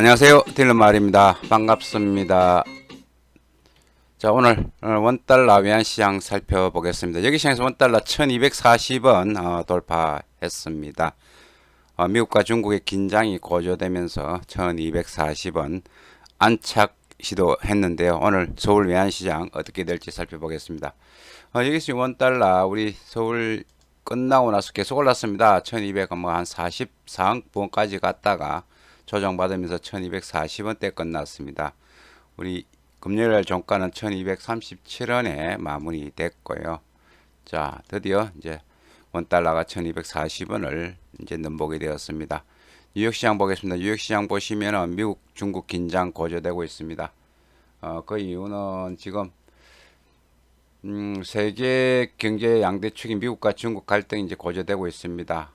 안녕하세요. 딜러마을입니다. 반갑습니다. 자, 오늘 원달러 외환시장 살펴보겠습니다. 여기 시장에서 원달러 1240원 돌파했습니다. 미국과 중국의 긴장이 고조되면서 1240원 안착 시도했는데요. 오늘 서울 외환시장 어떻게 될지 살펴보겠습니다. 여기서 원달러 우리 서울 끝나고 나서 계속 올랐습니다. 1244원까지 갔다가 조정받으면서 1240원대 끝났습니다. 우리 금요일 종가는 1237원에 마무리됐고요. 자, 드디어 이제 원달러가 1240원을 이제 넘보게 되었습니다. 뉴욕 시장 보겠습니다. 뉴욕 시장 보시면은 미국, 중국 긴장 고조되고 있습니다. 그 이유는 지금 세계 경제 양대축인 미국과 중국 갈등이 이제 고조되고 있습니다.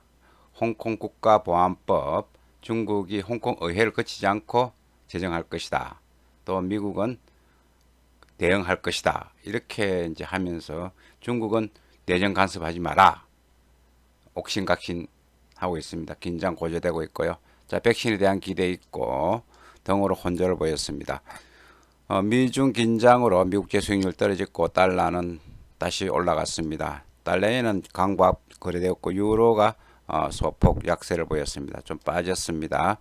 홍콩 국가보안법, 중국이 홍콩 의회를 거치지 않고 제정할 것이다. 또 미국은 대응할 것이다. 이렇게 이제 하면서 중국은 내정 간섭하지 마라. 옥신각신 하고 있습니다. 긴장 고조되고 있고요. 자, 백신에 대한 기대 있고 등으로 혼조를 보였습니다. 미중 긴장으로 미국제 수익률 떨어졌고 달러는 다시 올라갔습니다. 달러에는 강보합 거래되었고 유로가 소폭 약세를 보였습니다. 좀 빠졌습니다.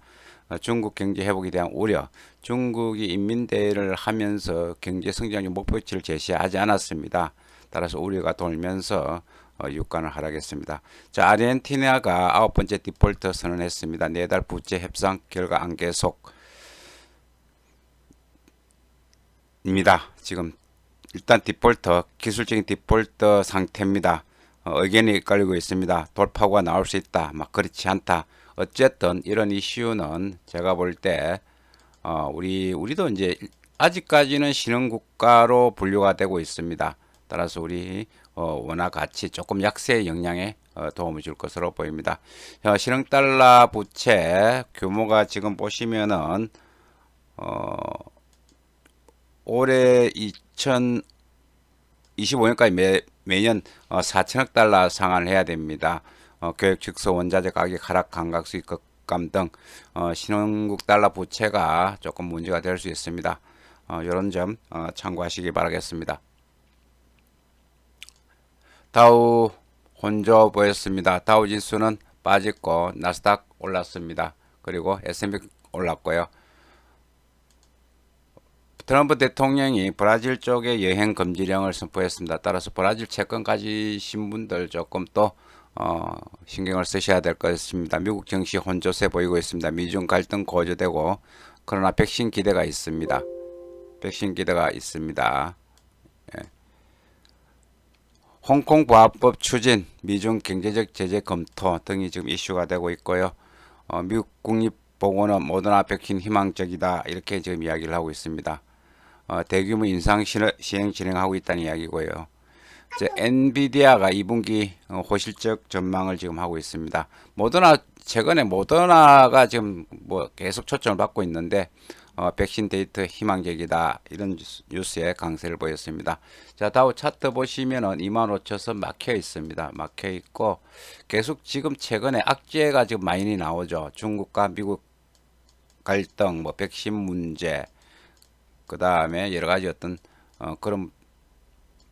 중국 경제 회복에 대한 우려. 중국이 인민대회를 하면서 경제 성장률 목표치를 제시하지 않았습니다. 따라서 우려가 돌면서 유가는 하락했습니다. 자, 아르헨티나가 9번째 디폴트 선언했습니다. 4달 부채 협상 결과 안 계속. 입니다. 지금 일단 디폴터 기술적인 디폴터 상태입니다. 의견이 엇갈리고 있습니다. 돌파구가 나올 수 있다. 막 그렇지 않다. 어쨌든 이런 이슈는 제가 볼 때 우리도 이제 아직까지는 신흥국가로 분류가 되고 있습니다. 따라서 우리 원화 가치 조금 약세 영향에 도움을 줄 것으로 보입니다. 신흥달러 부채 규모가 지금 보시면은 올해 2025년까지 매년 4천억 달러 상환을 해야 됩니다. 교육 즉서 원자재 가격 하락 감각 수익 급감 등 신흥국 달러 부채가 조금 문제가 될 수 있습니다. 이런 점 참고하시기 바라겠습니다. 다우 혼조 보였습니다. 다우 지수는 빠졌고 나스닥 올랐습니다. 그리고 S&P 올랐고요. 트럼프 대통령이 브라질 쪽에 여행 금지령을 선포했습니다. 따라서 브라질 채권 가지신 분들 조금 또 신경을 쓰셔야 될 것입니다. 미국 증시 혼조세 보이고 있습니다. 미중 갈등 고조되고 그러나 백신 기대가 있습니다. 백신 기대가 있습니다. 예. 홍콩 보안법 추진, 미중 경제적 제재 검토 등이 지금 이슈가 되고 있고요. 미국 국립보건원 모더나 백신 희망적이다 이렇게 지금 이야기를 하고 있습니다. 대규모 인상 시행 진행하고 있다는 이야기고요. 이제 엔비디아가 2분기 호실적 전망을 지금 하고 있습니다. 모더나 최근에 모더나가 지금 뭐 계속 초점을 받고 있는데 백신 데이터 희망적이다 이런 뉴스에 강세를 보였습니다. 자, 다우 차트 보시면은 25,000선 막혀 있습니다. 막혀 있고 계속 지금 최근에 악재가 지금 많이 나오죠. 중국과 미국 갈등, 뭐 백신 문제, 그 다음에 여러 가지 어떤 그런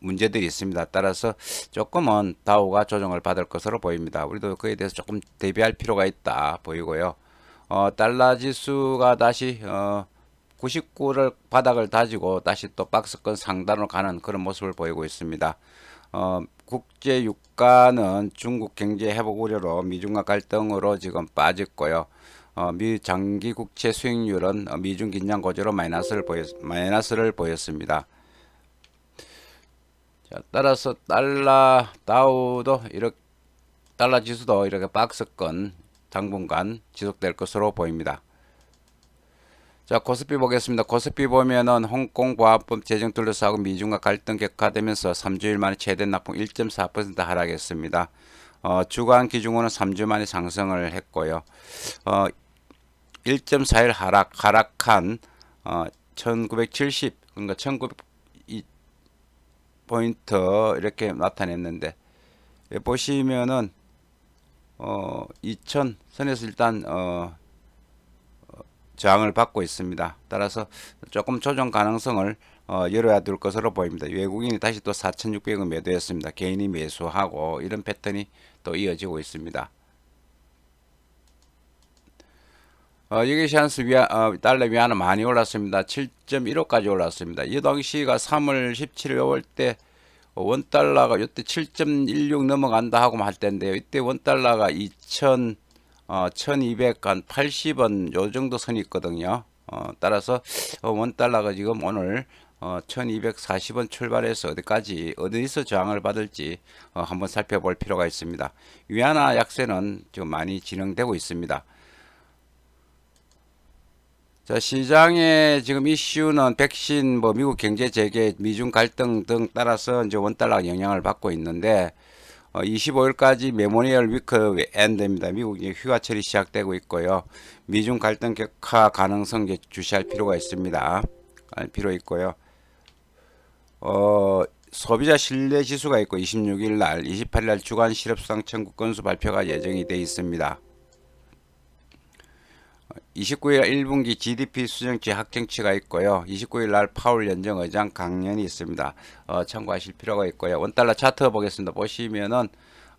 문제들이 있습니다. 따라서 조금은 다우가 조정을 받을 것으로 보입니다. 우리도 그에 대해서 조금 대비할 필요가 있다 보이고요. 달러 지수가 다시 99를 바닥을 다지고 다시 또 박스권 상단으로 가는 그런 모습을 보이고 있습니다. 국제 유가는 중국 경제 회복 우려로 미중과 갈등으로 지금 빠졌고요. 미 장기 국채 수익률은 미중 긴장 고조로 마이너스를 보였습니다. 자, 따라서 달러 지수도 이렇게 박스권 당분간 지속될 것으로 보입니다. 자, 코스피 보겠습니다. 코스피 보면은 홍콩 보안법 제정 둘러싸고 미중과 갈등 격화되면서 3주일 만에 최대 낙폭 1.4% 하락했습니다. 주간 기준으로는 3주 만에 상승을 했고요. 1.4일 하락한 1970 그러니까 1900포인트 이렇게 나타냈는데 보시면은 2000선에서 일단 저항을 받고 있습니다. 따라서 조금 조정 가능성을 열어야 둘 것으로 보입니다. 외국인이 다시 또 4,600원 매도했습니다. 개인이 매수하고 이런 패턴이 또 이어지고 있습니다. 여기 시안스 달러 위안은 많이 올랐습니다. 7.15까지 올랐습니다. 이 당시가 3월 17일 올때 원달러가 이때 7.16 넘어간다 하고 할 때인데요. 이때 원달러가 1280원 요 정도 선이 있거든요. 따라서 원달러가 지금 오늘 1240원 출발해서 어디서 저항을 받을지 한번 살펴볼 필요가 있습니다. 위안화 약세는 지금 많이 진행되고 있습니다. 자, 시장의 지금 이슈는 백신, 미국 경제 재개, 미중 갈등 등 따라서 이제 원달러가 영향을 받고 있는데, 25일까지 메모리얼 위크 엔드입니다. 미국이 휴가철이 시작되고 있고요. 미중 갈등 격화 가능성 주시할 필요가 있습니다. 알 필요 있고요. 소비자 신뢰 지수가 있고 26일 날, 28일 날 주간 실업수당 청구 건수 발표가 예정이 되어 있습니다. 29일 1분기 GDP 수정치 확정치가 있고요. 29일 날 파월 연정 의장 강연이 있습니다. 참고하실 필요가 있고요. 원달러 차트 보겠습니다. 보시면은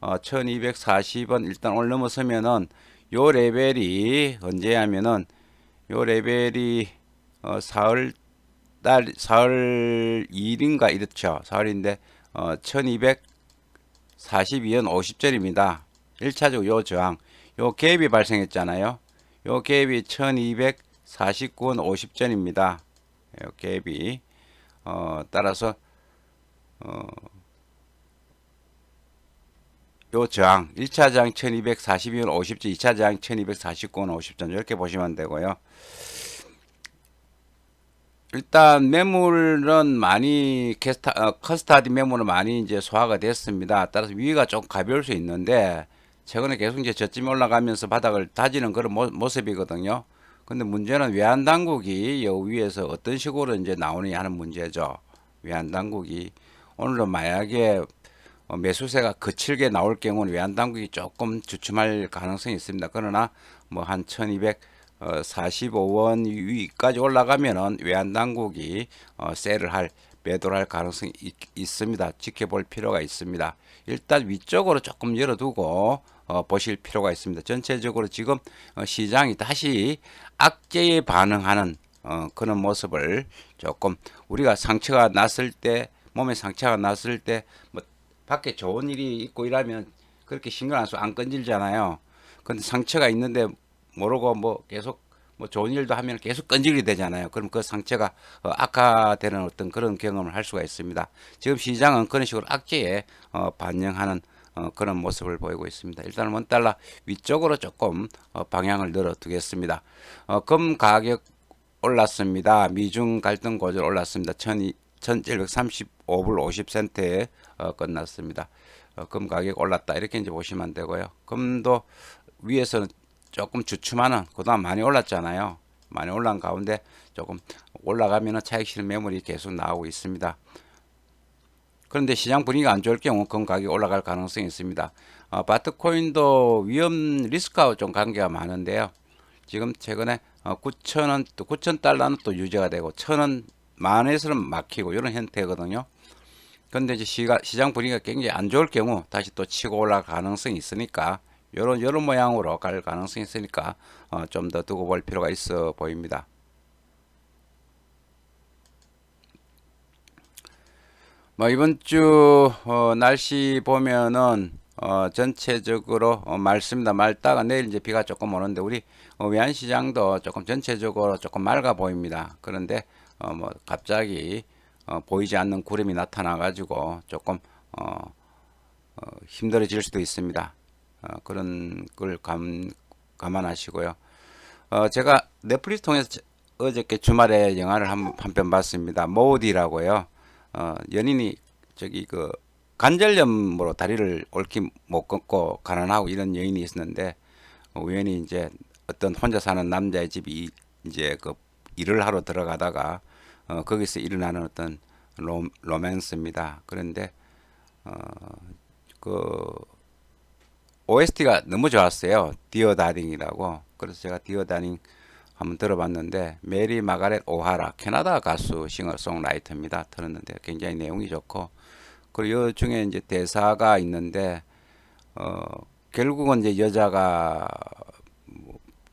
1240원 일단 오늘 넘어서면은 요 레벨이 언제냐면은 요 레벨이 4월 2일인가 이렇죠. 4월인데 1242원 50전입니다. 1차적으로 요 저항, 요 갭이 발생했잖아요. 요 갭이 1249원 50전입니다. 요 갭이 따라서 요 저항 1차 저항 1242원 50전, 2차 저항 1249원 50전 이렇게 보시면 되고요. 일단 매물은 많이 커스타디 매물은 많이 이제 소화가 됐습니다. 따라서 위가 좀 가벼울 수 있는데 최근에 계속 이제 저점이 올라가면서 바닥을 다지는 그런 모습이거든요. 근데 문제는 외환 당국이 요 위에서 어떤 식으로 이제 나오느냐 하는 문제죠. 외환 당국이 오늘은 만약에 매수세가 거칠게 나올 경우는 외환 당국이 조금 주춤할 가능성이 있습니다. 그러나 뭐 한 1245원 위까지 올라가면은 외환 당국이 매도를 할 가능성이 있습니다. 지켜볼 필요가 있습니다. 일단 위쪽으로 조금 열어두고 보실 필요가 있습니다. 전체적으로 지금 시장이 다시 악재에 반응하는 그런 모습을 조금 우리가 상처가 났을 때 몸에 상처가 났을 때 뭐 밖에 좋은 일이 있고 이러면 그렇게 신경 안 써 안 끈질잖아요. 근데 상처가 있는데 모르고 뭐 계속 뭐 좋은 일도 하면 계속 끈질이 되잖아요. 그럼 그 상처가 악화되는 어떤 그런 경험을 할 수가 있습니다. 지금 시장은 그런 식으로 악재에 반영하는 그런 모습을 보이고 있습니다. 일단 원달러 위쪽으로 조금 방향을 늘어 두겠습니다. 금 가격 올랐습니다. 미중 갈등 고절 올랐습니다. 1735불 50센트에 끝났습니다. 금 가격 올랐다 이렇게 이제 보시면 되고요. 금도 위에서는 조금 주춤하는 그동안 많이 올랐잖아요. 많이 올라간 가운데 조금 올라가면 차익 실현 매물이 계속 나오고 있습니다. 그런데 시장 분위기가 안 좋을 경우 금 가격이 올라갈 가능성이 있습니다. 바트코인도 위험 리스크하고 좀 관계가 많은데요. 지금 최근에 9,000원 또 9,000달러는 또 유지가 되고 1,000원 만원에서는 막히고 이런 형태거든요. 그런데 이제 시장 분위기가 굉장히 안 좋을 경우 다시 또 치고 올라갈 가능성이 있으니까 요런 모양으로 갈 가능성이 있으니까 좀 더 두고 볼 필요가 있어 보입니다. 뭐 이번 주 날씨 보면은 전체적으로 맑습니다. 맑다가 내일 이제 비가 조금 오는데 우리 외환시장도 조금 전체적으로 조금 맑아 보입니다. 그런데 뭐 갑자기 보이지 않는 구름이 나타나 가지고 조금 힘들어질 수도 있습니다. 그런 걸 감안하시고요. 제가 넷플릭스 통해서 어저께 주말에 영화를 한 편 봤습니다. 모디라고요. 연인이 저기 그 관절염으로 다리를 옳게 못 걷고 가난하고 이런 여인이 있었는데 우연히 이제 어떤 혼자 사는 남자의 집이 이제 그 일을 하러 들어가다가 거기서 일어나는 어떤 로맨스입니다. 그런데 그 OST가 너무 좋았어요. 디어 다링이라고. 그래서 제가 디어 다링 한번 들어봤는데 메리 마가렛 오하라 캐나다 가수 싱어송라이터입니다. 들었는데 굉장히 내용이 좋고 그리고 이 중에 이제 대사가 있는데 어 결국은 이제 여자가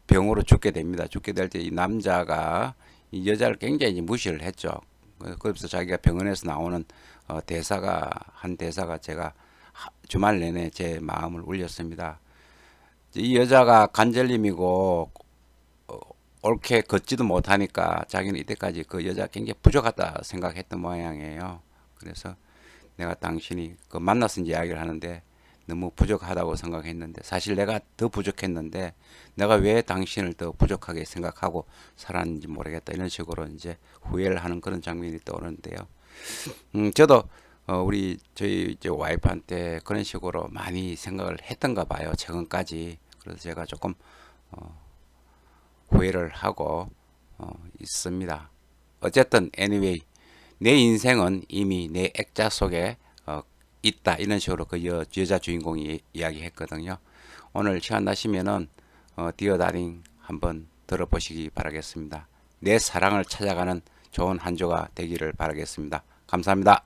병으로 죽게 됩니다. 죽게 될 때 이 남자가 이 여자를 굉장히 이제 무시를 했죠. 그래서 자기가 병원에서 나오는 대사가 한 대사가 제가 주말 내내 제 마음을 울렸습니다. 이 여자가 간절님이고 옳게 걷지도 못하니까 자기는 이때까지 그 여자 굉장히 부족하다 생각했던 모양이에요. 그래서 내가 당신이 그 만나서 이제 이야기를 하는데 너무 부족하다고 생각했는데 사실 내가 더 부족했는데 내가 왜 당신을 더 부족하게 생각하고 살았는지 모르겠다 이런 식으로 이제 후회를 하는 그런 장면이 떠오르는데요. 저도 우리 저희 이제 와이프한테 그런 식으로 많이 생각을 했던가 봐요. 최근까지. 그래서 제가 조금 후회를 하고 있습니다. 어쨌든 anyway 내 인생은 이미 내 액자 속에 있다 이런 식으로 그 여자 주인공이 이야기했거든요. 오늘 시간 나시면은 디어 다링 한번 들어보시기 바라겠습니다. 내 사랑을 찾아가는 좋은 한 주가 되기를 바라겠습니다. 감사합니다.